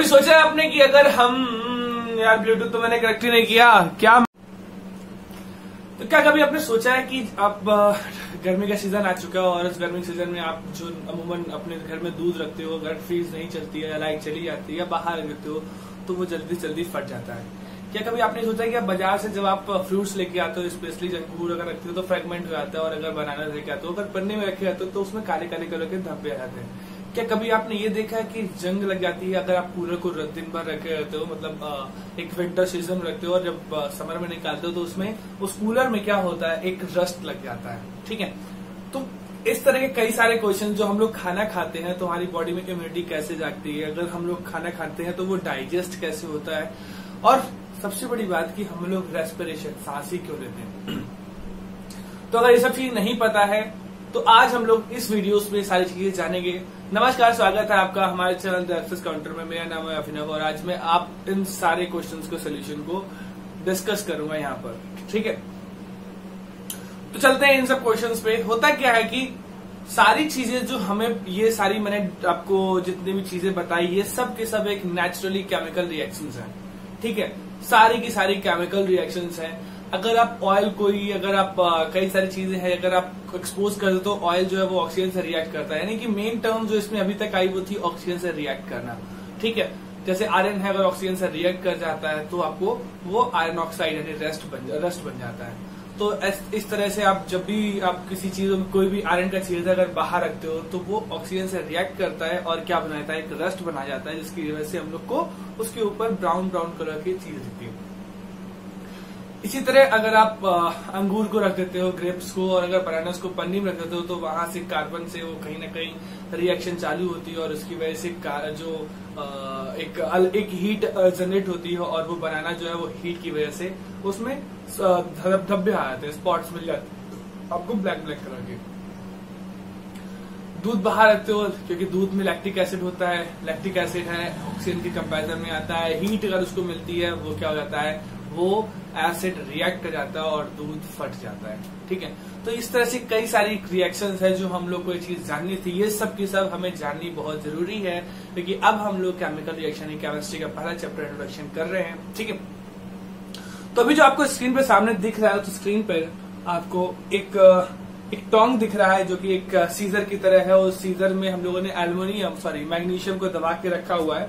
कभी सोचा है आपने कि अगर हम यार ब्लूटूथ तो मैंने कनेक्ट ही नहीं किया क्या, तो क्या कभी आपने सोचा है कि आप गर्मी का सीजन आ चुका है और इस गर्मी के सीजन में आप जो अमूमन अपने घर में दूध रखते हो, अगर फ्रीज नहीं चलती है, लाइट चली जाती है या बाहर रखते हो तो वो जल्दी जल्दी फट जाता है। क्या कभी आपने सोचा है कि आप बाजार से जब आप फ्रूट्स लेके आते हो, स्पेशली अंगूर अगर रखते हो तो फ्रेगमेंट हो जाता है, और अगर बनाना लेके आते हो, अगर पन्ने में रखे आते हो तो उसमें काले काले कलर के धब्बे आ जाते हैं। क्या कभी आपने ये देखा है कि जंग लग जाती है अगर आप कूलर को दिन भर रखे रहते हो, मतलब एक विंटर सीजन में रखते हो और जब समर में निकालते हो तो उसमें उस कूलर में क्या होता है, एक रस्ट लग जाता है। ठीक है, तो इस तरह के कई सारे क्वेश्चन, जो हम लोग खाना खाते हैं तो हमारी बॉडी में इम्यूनिटी कैसे जागती है, अगर हम लोग खाना खाते हैं तो वो डाइजेस्ट कैसे होता है, और सबसे बड़ी बात कि हम लोग रेस्पिरेशन सांस ही क्यों लेते हैं। तो अगर ये सब चीज नहीं पता है तो आज हम लोग इस वीडियोस में सारी चीजें जानेंगे। नमस्कार, स्वागत है आपका हमारे चैनल द एक्सेस काउंटर में। मेरा नाम है अभिनव और आज मैं आप इन सारे क्वेश्चंस को सोल्यूशन को डिस्कस करूंगा यहाँ पर। ठीक है, तो चलते हैं इन सब क्वेश्चंस पे। होता क्या है कि सारी चीजें जो हमें, ये सारी मैंने आपको जितनी भी चीजें बताई, ये सब के सब एक नेचुरली केमिकल रिएक्शंस हैं। ठीक है, सारी की सारी केमिकल रिएक्शंस हैं। अगर आप ऑयल कोई, अगर आप कई सारी चीजें हैं, अगर आप एक्सपोज कर दो तो ऑयल जो है वो ऑक्सीजन से रिएक्ट करता है, यानी कि मेन टर्म जो इसमें अभी तक आई वो थी ऑक्सीजन से रिएक्ट करना। ठीक है, जैसे आयरन है, अगर ऑक्सीजन से रिएक्ट कर जाता है तो आपको वो आयरन ऑक्साइड यानी रस्ट बन जाता है। तो इस तरह से आप जब भी आप किसी चीज में कोई भी आयरन का चीज अगर बाहर रखते हो तो वो ऑक्सीजन से रिएक्ट करता है और क्या बनाता है, एक रस्ट बना जाता है, जिसकी वजह से हम लोग को उसके ऊपर ब्राउन ब्राउन कलर की चीज दिखती है। इसी तरह अगर आप अंगूर को रख देते हो, ग्रेप्स को, और अगर बनानास को पन्नी में रख देते हो तो वहां से कार्बन से वो कहीं ना कहीं रिएक्शन चालू होती है और उसकी वजह से जो एक हीट जनरेट होती है और वो बनाना जो है वो हीट की वजह से उसमें धब्बे आ जाते हैं, स्पॉट्स मिल जाते हैं आपको ब्लैक ब्लैक कलर के। दूध बाहर रखते हो क्योंकि दूध में लैक्टिक एसिड होता है, लैक्टिक एसिड है ऑक्सीजन के कंपैरिजन में आता है, हीट अगर उसको मिलती है वो क्या हो जाता है, वो एसिड रिएक्ट कर जाता है और दूध फट जाता है। ठीक है, तो इस तरह से कई सारी रिएक्शंस है जो हम लोग को ये चीज जाननी थी। ये सब की सब हमें जाननी बहुत जरूरी है क्योंकि अब हम लोग केमिकल रिएक्शन, केमिस्ट्री का पहला चैप्टर इंट्रोडक्शन कर रहे हैं। ठीक है, तो अभी जो आपको स्क्रीन पे सामने दिख रहा है, तो स्क्रीन पर आपको एक टोंग दिख रहा है जो कि एक सीजर की तरह है। उस सीजर में हम लोगों ने मैग्नीशियम को दबा के रखा हुआ है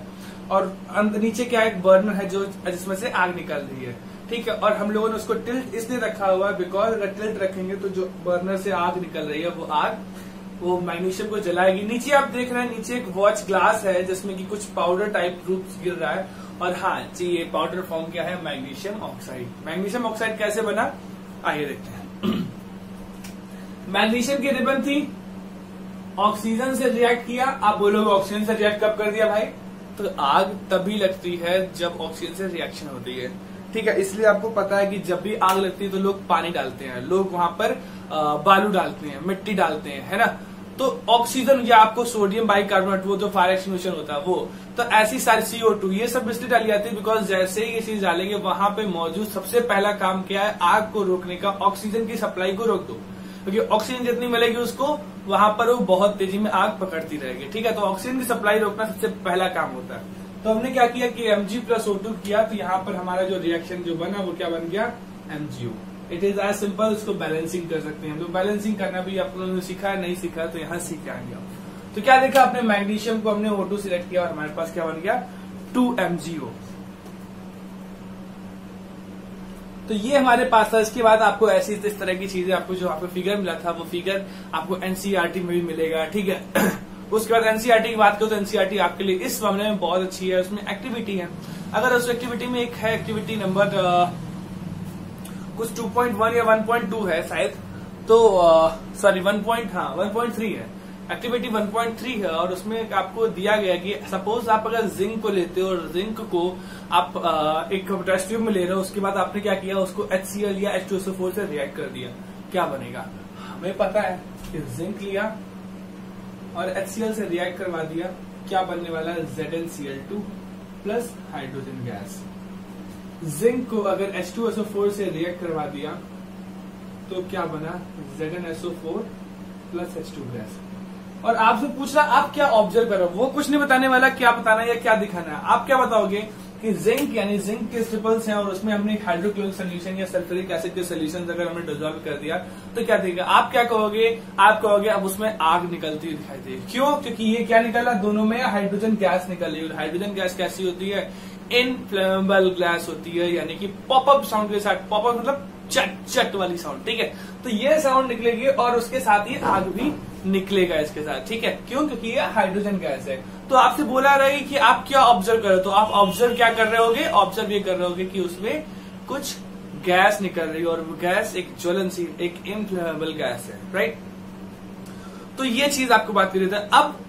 और नीचे क्या एक बर्नर है जो जिसमें से आग निकल रही है। ठीक है, और हम लोगों ने उसको टिल्ट इसलिए रखा हुआ है बिकॉज अगर टिल्ट रखेंगे तो जो बर्नर से आग निकल रही है वो आग वो मैग्नीशियम को जलाएगी। नीचे आप देख रहे हैं, नीचे एक वॉच ग्लास है जिसमें कि कुछ पाउडर टाइप रूप गिर रहा है, और हाँ जी, ये पाउडर फॉर्म क्या है, मैग्नीशियम ऑक्साइड। मैग्नीशियम ऑक्साइड कैसे बना, आइए देखते हैं। मैग्नीशियम की रिबन थी, ऑक्सीजन से रिएक्ट किया। आप बोलोगे ऑक्सीजन से रिएक्ट कब कर दिया भाई, तो आग तभी लगती है जब ऑक्सीजन से रिएक्शन होती है। ठीक है, इसलिए आपको पता है कि जब भी आग लगती है तो लोग पानी डालते हैं, लोग वहां पर बालू डालते हैं, मिट्टी डालते हैं, है ना। तो ऑक्सीजन या आपको सोडियम बाइकार्बोनेट, वो जो फायर एक्सटिंग्विशर होता है वो, तो ऐसी सारी CO2 ये सब इसलिए डाली जाती है बिकॉज जैसे ही ये चीज डालेंगे वहां पे मौजूद सबसे पहला काम क्या है, आग को रोकने का, ऑक्सीजन की सप्लाई को रोक दो, क्योंकि ऑक्सीजन जितनी मिलेगी उसको वहां पर वो बहुत तेजी में आग पकड़ती रहेगी। ठीक है, तो ऑक्सीजन की सप्लाई रोकना सबसे पहला काम होता है। तो हमने क्या किया कि Mg+O2 किया, तो यहाँ पर हमारा जो रिएक्शन जो बना वो क्या बन गया, MgO। It is as simple, इसको बैलेंसिंग कर सकते हैं हम लोग। बैलेंसिंग करना भी आप लोगों ने सीखा है, नहीं सीखा तो यहाँ सीख आएंगे। तो क्या देखा आपने, मैग्नीशियम को हमने O2 सिलेक्ट किया और हमारे पास क्या बन गया, 2MgO। तो ये हमारे पास था। इसके बाद आपको ऐसी इस तरह की चीजें, आपको जो आपको फिगर मिला था वो फिगर आपको NCERT में भी मिलेगा। ठीक है, उसके बाद NCERT की बात करो तो NCERT आपके लिए इस मामले में बहुत अच्छी है। उसमें एक्टिविटी है, अगर उस एक्टिविटी में एक है एक्टिविटी नंबर कुछ 2.1 या 1.2 है शायद, तो सॉरी 1.3 है, एक्टिविटी 1.3 है, और उसमें आपको दिया गया कि सपोज आप अगर जिंक को लेते हो और जिंक को आप एक टेस्ट ट्यूब में ले रहे हो, उसके बाद आपने क्या किया, उसको HCl या H2SO4 से रिएक्ट कर दिया, क्या बनेगा, हमें पता है कि जिंक लिया और HCl से रिएक्ट करवा दिया, क्या बनने वाला है, ZnCl2 plus hydrogen gas. Zinc को अगर H2SO4 से रिएक्ट करवा दिया तो क्या बना, ZnSO4 प्लस H2 गैस। और आपसे पूछ रहा आप क्या ऑब्जर्व करो, वो कुछ नहीं बताने वाला क्या बताना है या क्या दिखाना है। आप क्या बताओगे कि जिंक यानी जिंक के ट्रिपल्स हैं और उसमें हमने हाइड्रोक्लोरिक सोल्यूशन या सल्फ्यूरिक एसिड के सोल्यूशन अगर हमने डिजोल्व कर दिया तो क्या देगा। आप क्या कहोगे, आप कहोगे अब उसमें आग निकलती हुई दिखाई देगी। क्यों? क्योंकि ये क्या निकला, दोनों में हाइड्रोजन गैस निकल रही है। हाइड्रोजन गैस कैसी होती है, इनफ्लेमेबल गैस होती है, यानी कि पॉपअप साउंड के साथ, पॉपअप मतलब चट चट वाली साउंड, ठीक है। तो ये साउंड निकलेगी और उसके साथ ही आग भी निकलेगा इसके साथ, ठीक है। क्यों? क्योंकि ये हाइड्रोजन गैस है। तो आपसे बोला रहा है कि आप क्या ऑब्जर्व करो, तो आप ऑब्जर्व क्या कर रहे होगे, ऑब्जर्व ये कर रहे होगे कि उसमें कुछ गैस निकल रही है और वो गैस एक ज्वलनशील, एक इनफ्लेमेबल गैस है, राइट। तो ये चीज आपको बात करी थी। अब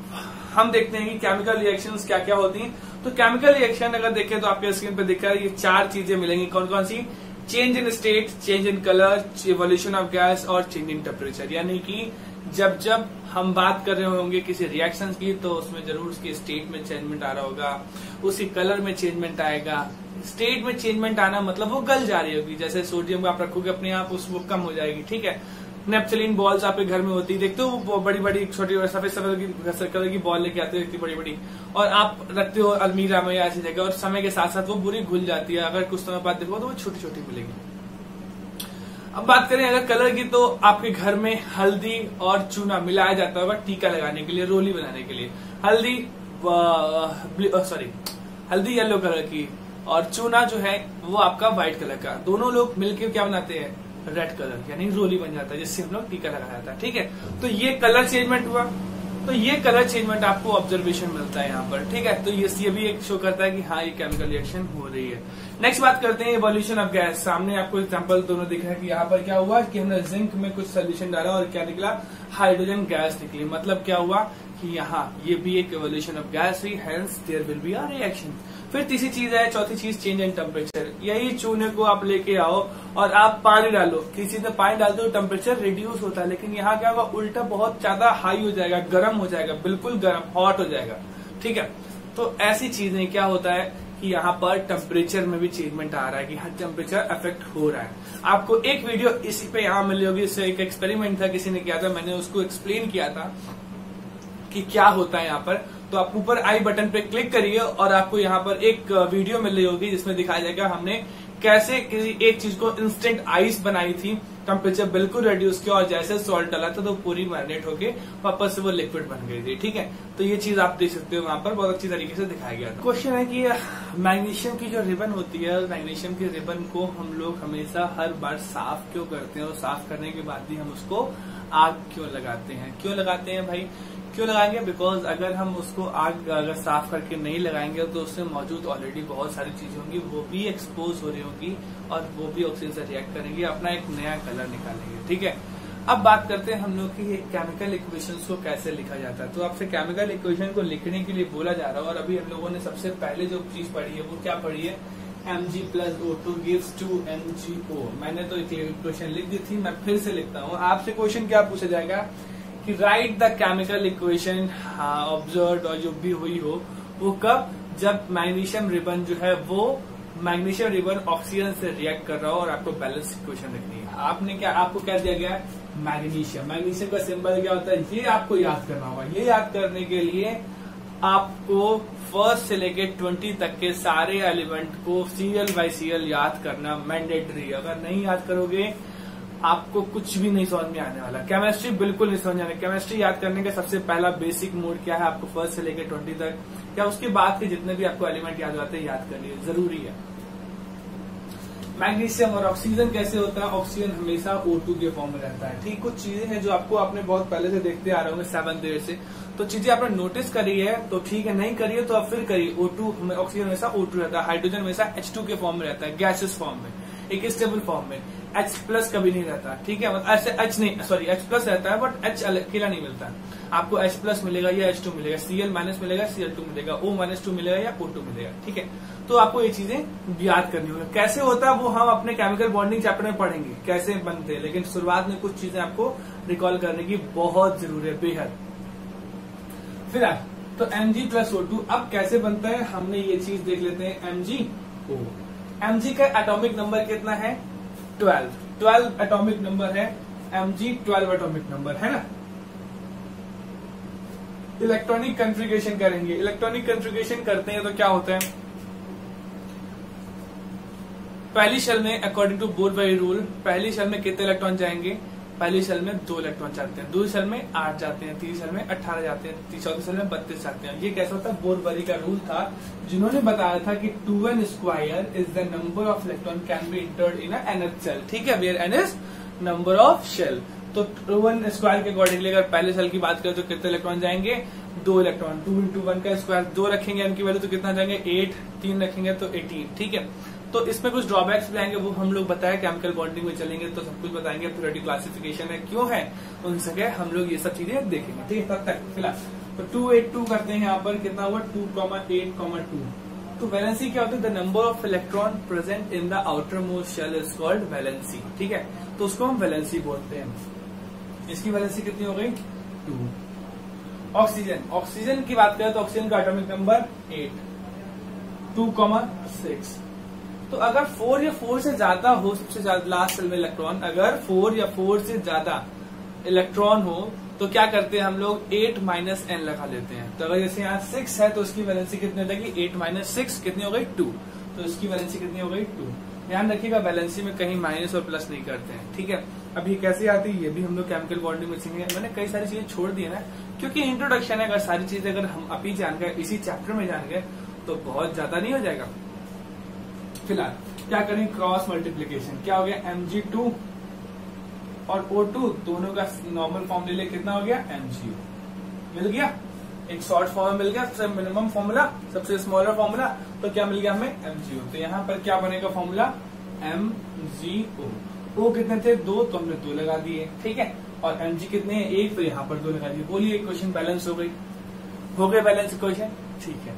हम देखते हैं कि केमिकल रिएक्शंस क्या क्या होती हैं। तो केमिकल रिएक्शन अगर देखें तो आपके स्क्रीन पे दिख रहा है, ये 4 चीजें मिलेंगी। कौन कौन सी? Change in state, change in colour, evolution of gas और चेंज इन टेम्परेचर। यानी कि जब जब हम बात कर रहे होंगे किसी रिएक्शन की तो उसमें जरूर उसकी स्टेट में चेंजमेंट आ रहा होगा, उसी कलर में चेंजमेंट आएगा। स्टेट में चेंजमेंट आना मतलब वो गल जा रही होगी। जैसे सोडियम को आप रखोगे अपने आप, वो कम हो जाएगी, ठीक है। नेप्थलीन बॉल्स आपके घर में होती है, देखते हो वो बड़ी बड़ी छोटी सफेद सफेद कलर की बॉल लेके आते हो, इतनी बड़ी बड़ी, और आप रखते हो अलमीरा में या ऐसी जगह, और समय के साथ साथ वो बुरी घुल जाती है। अगर कुछ समय बाद देखो तो वो छोटी छोटी मिलेगी। अब बात करें अगर कलर की, तो आपके घर में हल्दी और चूना मिलाया जाता होगा टीका लगाने के लिए, रोली बनाने के लिए। हल्दी येलो कलर की और चूना जो है वो आपका व्हाइट कलर का। दोनों लोग मिलकर क्या बनाते हैं, रेड कलर, यानी रोली बन जाता है जिससे हम लोग टीका लगाया जाता है, ठीक है। तो ये कलर चेंजमेंट हुआ। तो ये कलर चेंजमेंट आपको ऑब्जर्वेशन मिलता है यहाँ पर, ठीक है। तो ये भी एक शो करता है कि हाँ ये केमिकल रिएक्शन हो रही है। नेक्स्ट बात करते हैं इवोल्यूशन ऑफ गैस। सामने आपको एग्जांपल दोनों दिख रहा है कि यहाँ पर क्या हुआ कि हमने जिंक में कुछ सोल्यूशन डाला और क्या निकला, हाइड्रोजन गैस निकली। मतलब क्या हुआ कि यहाँ ये भी एक इवोल्यूशन ऑफ गैस हुई, hence there will be a reaction. फिर तीसरी चीज है, चौथी चीज चेंज इन टेम्परेचर। यही चूने को आप लेके आओ और आप पानी डालो, किसी चीज में पानी डालते हो टेम्परेचर रिड्यूस होता है, लेकिन यहाँ क्या होगा, उल्टा बहुत ज्यादा हाई हो जाएगा, गर्म हो जाएगा, बिल्कुल गर्म, हॉट हो जाएगा, ठीक है। तो ऐसी चीजें क्या होता है कि यहाँ पर टेम्परेचर में भी चेंजमेंट आ रहा है कि हाँ टेम्परेचर अफेक्ट हो रहा है। आपको एक वीडियो इसी पे यहाँ मिली होगी, इससे एक एक्सपेरिमेंट था, किसी ने किया था, मैंने उसको एक्सप्लेन किया था कि क्या होता है यहाँ पर। तो आप ऊपर आई बटन पे क्लिक करिए और आपको यहाँ पर एक वीडियो मिल रही होगी जिसमें दिखाया जाएगा हमने कैसे किसी एक चीज को इंस्टेंट आइस बनाई थी, टेम्परेचर बिल्कुल रिड्यूस किया और जैसे सॉल्ट डाला था तो पूरी मैरिनेट होके वापस से वो लिक्विड बन गई थी, ठीक है। तो ये चीज आप देख सकते हो वहां पर, बहुत अच्छी तरीके से दिखाया गया था। क्वेश्चन है कि मैग्नीशियम की जो रिबन होती है, मैग्नीशियम की रिबन को हम लोग हमेशा हर बार साफ क्यों करते हैं और साफ करने के बाद भी हम उसको आग क्यों लगाते हैं? क्यों लगाते हैं भाई, क्यों लगाएंगे? बिकॉज अगर हम उसको आग अगर साफ करके नहीं लगाएंगे तो उसमें मौजूद ऑलरेडी बहुत सारी चीजें होंगी, वो भी एक्सपोज हो रही होंगी और वो भी ऑक्सीजन से रिएक्ट करेंगे, अपना एक नया कलर निकालेंगे, ठीक है। अब बात करते हैं हम लोग की केमिकल इक्वेशंस को कैसे लिखा जाता है। तो आपसे केमिकल इक्वेशन को लिखने के लिए बोला जा रहा है और अभी हम लोगों ने सबसे पहले जो चीज पढ़ी है वो क्या पढ़ी है, Mg+O2 gives 2MgO। मैंने तो इक्वेशन लिख दी थी, मैं फिर से लिखता हूँ। आपसे क्वेश्चन क्या पूछा जाएगा कि right the chemical equation observe, और जो भी हुई हो वो कब, जब मैग्नीशियम रिबन जो है वो मैग्नीशियम रिबन ऑक्सीजन से रिएक्ट कर रहा हो और आपको बैलेंस इक्वेशन लिखनी है। आपने क्या, आपको क्या दिया गया है, मैग्नीशियम। मैग्नीशियम का सिंबल क्या होता है, ये आपको याद करना होगा। ये याद करने के लिए आपको फर्स्ट से लेके 20 तक के सारे एलिमेंट को सीरियल बाय सीरियल याद करना मैंडेटरी। अगर नहीं याद करोगे आपको कुछ भी नहीं समझ में आने वाला। केमिस्ट्री बिल्कुल नहीं समझ आने। केमिस्ट्री याद करने का सबसे पहला बेसिक मोड क्या है, आपको फर्स्ट से लेकर 20 तक, क्या उसके बाद के जितने भी आपको एलिमेंट याद आते हैं याद करनी जरूरी है। मैग्नीशियम और ऑक्सीजन कैसे होता है, ऑक्सीजन हमेशा O2 के फॉर्म में रहता है, ठीक। कुछ चीजें हैं जो आपको आपने बहुत पहले से देखते आ रहे होंगे 7th ग्रेड से, तो चीजें आपने नोटिस करी है तो ठीक है, नहीं करी है तो आप फिर करिए। O2 ऑक्सीजन हमेशा O2 रहता है, हाइड्रोजन हमेशा H2 के फॉर्म में रहता है, गैसेस फॉर्म में, एक स्टेबल फॉर्म में। H+ कभी नहीं रहता, ठीक है, H+ रहता है बट H अकेला नहीं मिलता। आपको H+ मिलेगा या H2 मिलेगा, Cl- मिलेगा, Cl2 मिलेगा, O-2 मिलेगा या O2 मिलेगा, ठीक है। तो आपको ये चीजें याद करनी होगी। कैसे होता है वो हम अपने केमिकल बॉन्डिंग चैप्टर में पढ़ेंगे कैसे बनते हैं, लेकिन शुरुआत में कुछ चीजें आपको रिकॉल करने की बहुत जरूरी है, बेहद। फिर तो Mg+O2 अब कैसे बनता है, हमने ये चीज देख लेते हैं। MgO, Mg का एटॉमिक नंबर कितना है, 12 एटॉमिक नंबर है Mg, 12 एटॉमिक नंबर है ना। इलेक्ट्रॉनिक कन्फिगरेशन करेंगे। इलेक्ट्रॉनिक कन्फिगरेशन करते हैं तो क्या होता है, पहली शेल में according to Bohr Bury rule पहली शेल में कितने इलेक्ट्रॉन जाएंगे, पहली शेल में 2 इलेक्ट्रॉन जाते हैं, दूसरी शेल में 8 जाते हैं, तीसरी शेल में 18 जाते हैं, चौथी शेल में 32 जाते हैं। ये कैसा होता है, बोर-बरी का रूल था जिन्होंने बताया था कि 2n square is the number of electron can be entered in nth shell. ठीक है, where n is number of shell. तो 2n स्क्वायर के अकॉर्डिंगली अगर पहले शेल की बात करें तो कितने इलेक्ट्रॉन जाएंगे, 2 इलेक्ट्रॉन। 2 into 1 का स्क्वायर 2 रखेंगे, n की वैल्यू तो कितना जाएंगे 8, 3 रखेंगे तो 18। ठीक है, तो इसमें कुछ ड्रॉबैक्स भी आएंगे, वो हम लोग बताया केमिकल बॉन्डिंग में चलेंगे तो सब कुछ बताएंगे, पीरियोडिक क्लासिफिकेशन है क्यों है उन सके हम लोग ये सब चीजें देखेंगे। ठीक है, तब तक फिलहाल तो 282 करते हैं, यहाँ पर कितना हुआ 2,8,2। तो वैलेंसी क्या होती है, the number of electron present in the outermost shell is called valency. ठीक है, तो उसको हम वैलेंसी बोलते हैं। इसकी वैलेंसी कितनी हो गई 2। ऑक्सीजन, ऑक्सीजन की बात करें तो ऑक्सीजन का एटॉमिक नंबर 8, 2,6। तो अगर 4 या 4 से ज्यादा हो, सबसे ज्यादा लास्ट सेल में इलेक्ट्रॉन, अगर 4 या 4 से ज्यादा इलेक्ट्रॉन हो तो क्या करते हैं हम लोग 8 - n लगा लेते हैं। तो अगर जैसे यहाँ 6 है तो इसकी वैलेंसी कितनी हो जाएगी 8 - 6 कितनी हो गई 2। तो इसकी वैलेंसी कितनी हो गई 2। ध्यान रखिएगा वैलेंसी में कहीं माइनस और प्लस नहीं करते हैं। ठीक है, अब ये कैसे आती है ये भी हम लोग केमिकल बॉन्डिंग में सीखेंगे। मैंने कई सारी चीजें छोड़ दी है ना, क्योंकि इंट्रोडक्शन है, अगर सारी चीजें अगर हम अभी जान गए, इसी चैप्टर में जान गए तो बहुत ज्यादा नहीं हो जाएगा। फिलहाल क्या करें, क्रॉस मल्टीप्लीकेशन। क्या हो गया Mg2 और O2 दोनों का नॉर्मल फॉर्म ले ले, कितना हो गया MgO। मिल गया, एक शॉर्ट फॉर्म मिल गया, सबसे मिनिमम फॉर्मूला, सबसे स्मॉलर फॉर्मूला, तो क्या मिल गया हमें MgO। तो यहाँ पर क्या बनेगा फॉर्मूला MgO। O कितने थे 2, तो हमने 2 लगा दिए। ठीक है, और Mg कितने हैं 1, तो यहाँ पर 2 लगा दिए। बोलिए इक्वेशन बैलेंस हो गई, हो गए बैलेंस इक्वेशन। ठीक है,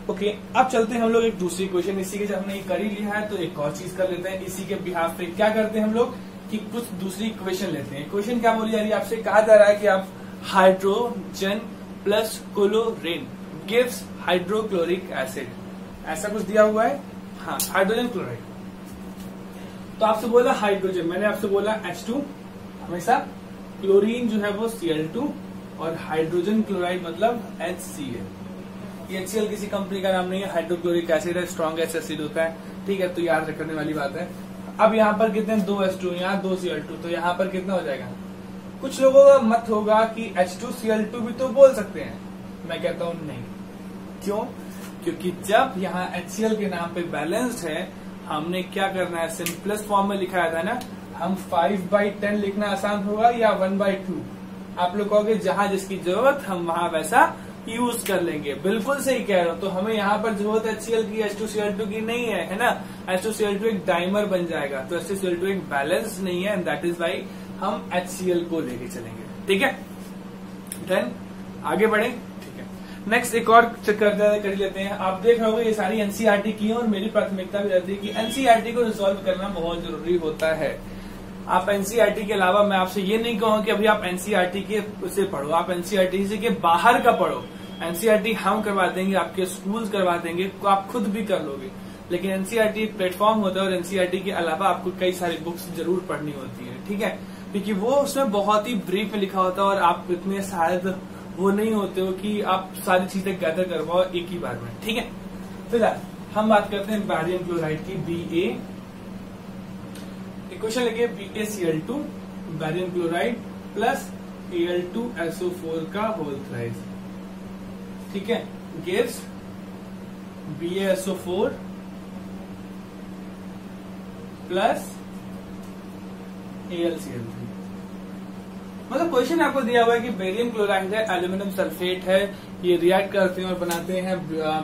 ओके, अब चलते हैं हम लोग एक दूसरी क्वेश्चन। इसी के जब हमने कर ही लिया है तो एक और चीज कर लेते हैं इसी के बिहाफ पे। क्या करते हैं हम लोग कि कुछ दूसरी क्वेश्चन लेते हैं। क्वेश्चन क्या बोली जा रही है, आपसे कहा जा रहा है कि आप hydrogen plus chlorine gives hydrochloric acid, ऐसा कुछ दिया हुआ है। हाँ, हाइड्रोजन क्लोराइड। तो आपसे बोला हाइड्रोजन, मैंने आपसे बोला H2 हमेशा, क्लोरीन जो है वो Cl2 और हाइड्रोजन क्लोराइड मतलब HCl। ये HCl किसी कंपनी का नाम नहीं है, हाइड्रोक्लोरिक एसिड है, स्ट्रॉन्गेस्ट एसिड होता है। ठीक है, तो याद रखने वाली बात है। अब यहाँ पर कितने 2 H2, यहाँ 2 Cl2, तो यहाँ पर कितना हो जाएगा। कुछ लोगों का मत होगा कि H2Cl2 भी तो बोल सकते हैं, मैं कहता हूँ नहीं। क्यों, क्योंकि जब यहाँ HCl के नाम पे बैलेंस्ड है, हमने क्या करना है, सिंपलेस्ट फॉर्म में लिखाया था ना, हम 5/10 लिखना आसान होगा या 1/2। आप लोग कहोगे जहां जिसकी जरूरत हम वहां वैसा यूज कर लेंगे। बिल्कुल सही कह रहे हो। तो हमें यहाँ पर जरूरत HCl की H2Cl2 की नहीं है ना। H2Cl2 एक डाइमर बन जाएगा, तो H2Cl2 एक बैलेंस नहीं है, एंड दैट इज वाई हम HCl को लेके चलेंगे। ठीक है, देन आगे बढ़े। ठीक है, नेक्स्ट एक और चक्कर कर लेते हैं। आप देख रहे हो ये सारी एनसीईआरटी की है और मेरी प्राथमिकता भी रहती है कि एनसीईआरटी को रिजॉल्व करना बहुत जरूरी होता है। आप एनसीईआरटी के अलावा मैं आपसे ये नहीं कहूंगा कि अभी आप एनसीईआरटी के से पढ़ो, आप एनसीईआरटी से के बाहर का पढ़ो। एनसीईआरटी हम करवा देंगे, आपके स्कूल्स करवा देंगे, तो आप खुद भी कर लोगे। लेकिन एनसीईआरटी एक प्लेटफॉर्म होता है और एनसीईआरटी के अलावा आपको कई सारी बुक्स जरूर पढ़नी होती है। ठीक है, क्योंकि वो उसमें बहुत ही ब्रीफ में लिखा होता है और आप इतने शायद वो नहीं होते हो कि आप सारी चीजें गैदर करवाओ एक ही बार में। ठीक है, फिलहाल हम बात करते हैं बैरियम क्लोराइड की। BA इक्वेशन लगे BaCl2 barium chloride plus Al2SO4 का होल थ्राइस। ठीक है, गिव्स BaSO4 प्लस AlCl3। मतलब क्वेश्चन आपको दिया हुआ है कि बेरियम क्लोराइड है, एल्यूमिनियम सल्फेट है, ये रिएक्ट करते हैं और बनाते हैं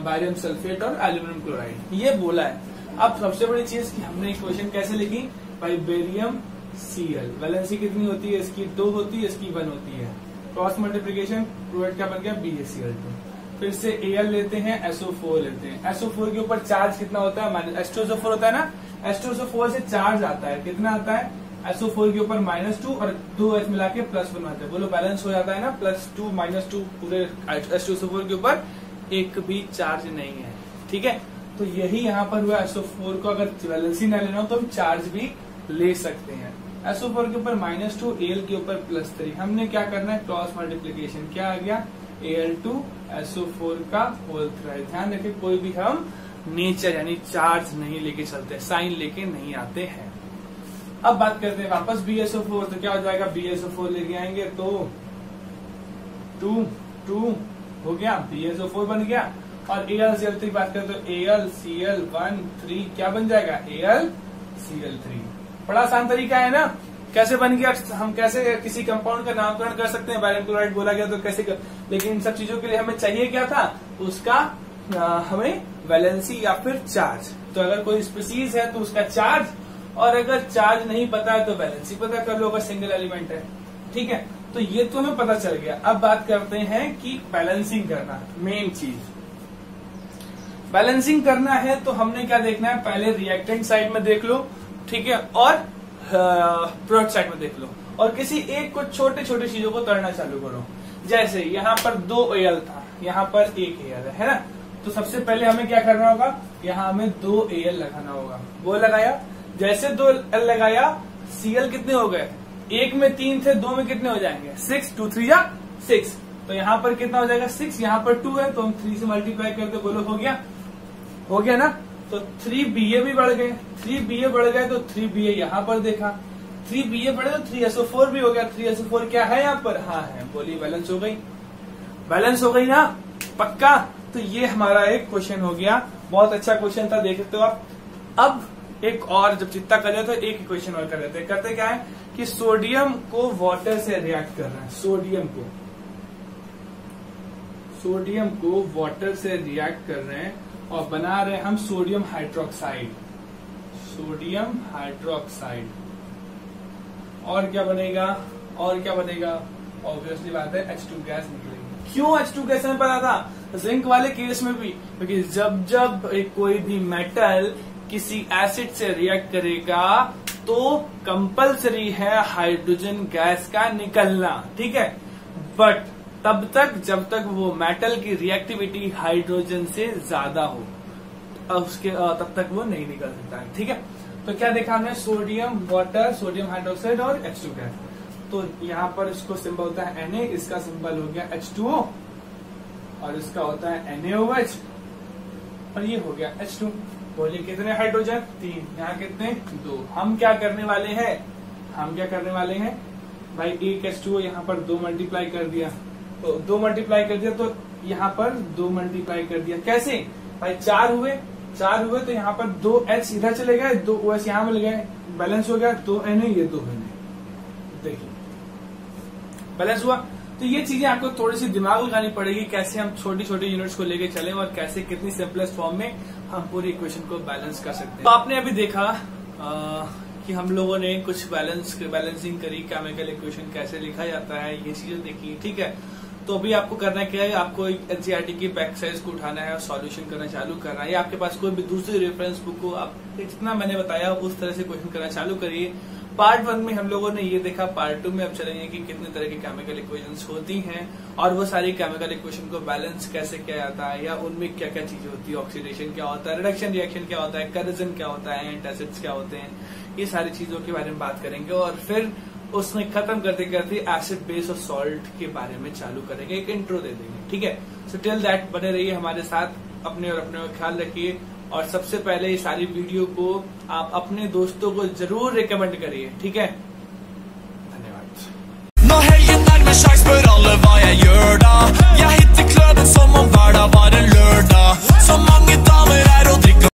बैरियम सल्फेट और एल्यूमिनियम क्लोराइड, ये बोला है। अब सबसे बड़ी चीज कि हमने इक्वेशन कैसे लिखी, भाई बेरियम Cl, वैलेंसी कितनी होती है इसकी 2 होती है, इसकी 1 होती है। क्रॉस मल्टीप्लीकेशन प्रोडक्ट क्या बन गया BaCl2। फिर से Al लेते हैं, SO4 लेते हैं। SO4 के ऊपर चार्ज कितना होता है, H2SO4 होता है ना, H2SO4 से चार्ज आता है, कितना आता है SO4 के ऊपर -2 और 2H मिला के +1 बनवाते हैं। बोलो बैलेंस हो जाता है ना, +2 -2 पूरे H2SO4 के ऊपर एक भी चार्ज नहीं है। ठीक है, तो यही यहाँ पर हुआ। SO4 को अगर वैलेंसी न लेना हो तो हम चार्ज भी ले सकते हैं। SO4 के ऊपर -2, Al के ऊपर +3। हमने क्या करना है, क्रॉस मल्टीप्लीकेशन। क्या आ गया, Al2SO4 का होल थ्राइड। ध्यान रखें कोई भी हम नेचर यानी चार्ज नहीं लेके चलते, साइन लेके नहीं आते हैं। अब बात करते हैं वापस BSO4, तो क्या हो जाएगा, BSO4 लेके आएंगे तो 2 हो गया, BSO4 बन गया। और AlCl3 बात करें तो AlCl1 क्या बन जाएगा, AlCl3। बड़ा आसान तरीका है ना, कैसे बन गया, हम कैसे किसी कंपाउंड का नामकरण कर सकते हैं। बैरियम क्लोराइड बोला गया तो कैसे लेकिन इन सब चीजों के लिए हमें चाहिए क्या था, उसका हमें वैलेंसी या फिर चार्ज। तो अगर कोई स्पीसीज है तो उसका चार्ज, और अगर चार्ज नहीं पता है तो वैलेंसी पता कर लो अगर सिंगल एलिमेंट है। ठीक है, तो ये तो हमें पता चल गया। अब बात करते हैं कि बैलेंसिंग करना, मेन चीज बैलेंसिंग करना है तो हमने क्या देखना है, पहले रिएक्टेंट साइड में देख लो, ठीक है, और प्रोडक्ट साइड में देख लो, और किसी एक को छोटे छोटे चीजों को तोड़ना चालू करो। जैसे यहाँ पर 2 Al था, यहाँ पर 1 Al है ना, तो सबसे पहले हमें क्या करना होगा, यहाँ हमें 2 Al लगाना होगा। वो लगाया, जैसे 2 Al लगाया, Cl कितने हो गए, 1 में 3 थे, 2 में कितने हो जाएंगे 6, 2 3 जा 6, तो यहाँ पर कितना हो जाएगा 6, यहाँ पर 2 है तो हम 3 से मल्टीप्लाई करते, बोलो हो गया ना। तो 3Ba भी बढ़ गए, 3Ba बढ़ गए तो 3Ba यहाँ पर देखा, 3Ba बढ़े तो 3SO4 भी हो गया। 3SO4 क्या है यहाँ पर, हाँ है, बोलिए बैलेंस हो गई ना, पक्का। तो ये हमारा एक क्वेश्चन हो गया, बहुत अच्छा क्वेश्चन था, देख सकते हो आप। अब एक और जब चिंता कर रहे तो एक क्वेश्चन और कर लेते हैं। करते क्या है कि सोडियम को वाटर से रिएक्ट कर रहे हैं, सोडियम को वाटर से रिएक्ट कर रहे हैं और बना रहे हैं हम सोडियम हाइड्रोक्साइड। और क्या बनेगा, ऑब्वियसली बात है H2 गैस निकलेगी। क्यों H2 गैस हमें पता था, जिंक वाले केस में भी, क्योंकि जब कोई भी मेटल किसी एसिड से रिएक्ट करेगा तो कंपलसरी है हाइड्रोजन गैस का निकलना, ठीक है, बट तब तक जब तक वो मेटल की रिएक्टिविटी हाइड्रोजन से ज्यादा हो, तब तक वो नहीं निकल सकता है। ठीक है, तो क्या देखा हमने, सोडियम वाटर, सोडियम हाइड्रोक्साइड और H2 गैस। तो यहाँ पर इसको सिंबल होता है Na, इसका सिंबल हो गया H2O, और इसका होता है NaOH, और ये हो गया H2। बोलिए कितने हाइड्रोजन, 3, यहाँ कितने, 2। हम क्या करने वाले हैं भाई, एक H2O यहाँ पर 2 मल्टीप्लाई कर दिया, तो 2 मल्टीप्लाई कर दिया तो यहाँ पर 2 मल्टीप्लाई कर दिया, कैसे भाई, 4 हुए तो यहाँ पर 2H इधर चले गए, 2OH यहाँ मिल गए, बैलेंस हो गया, 2 Na ये 2 Na, देखिए बैलेंस हुआ। तो ये चीजें आपको थोड़ी सी दिमाग लगानी पड़ेगी, कैसे हम छोटी छोटी यूनिट्स को लेके चलें और कैसे कितनी सिंपलेस्ट फॉर्म में हम पूरी इक्वेशन को बैलेंस कर सकते हैं। तो आपने अभी देखा कि हम लोगों ने कुछ बैलेंसिंग करी, केमिकल इक्वेशन कैसे लिखा जाता है, ये चीजें देखी, ठीक है। तो अभी आपको करना क्या है, आपको NCERT की एक्सरसाइज को उठाना है और सॉल्यूशन करना चालू करना है, या आपके पास कोई भी दूसरी रेफरेंस बुक हो, आप जितना मैंने बताया उस तरह से क्वेश्चन करना चालू करिए। पार्ट 1 में हम लोगों ने ये देखा, पार्ट 2 में अब चलेंगे कि कितने तरह की केमिकल इक्वेशंस होती हैं और वो सारी केमिकल इक्वेशन को बैलेंस कैसे किया जाता है, या उनमें क्या क्या चीजें होती है, ऑक्सीडेशन क्या होता है, रिडक्शन रिएक्शन क्या होता है, करेजन क्या होता है, एंटासिड्स क्या होते हैं, ये सारी चीजों के बारे में बात करेंगे। और फिर उसमें खत्म करते करते एसिड बेस और सॉल्ट के बारे में चालू करेंगे, एक इंट्रो दे देंगे, ठीक है। सो टिल दैट बने रहिए हमारे साथ, अपने का ख्याल रखिए, और सबसे पहले ये सारी वीडियो को आप अपने दोस्तों को जरूर रिकमेंड करिए, ठीक है।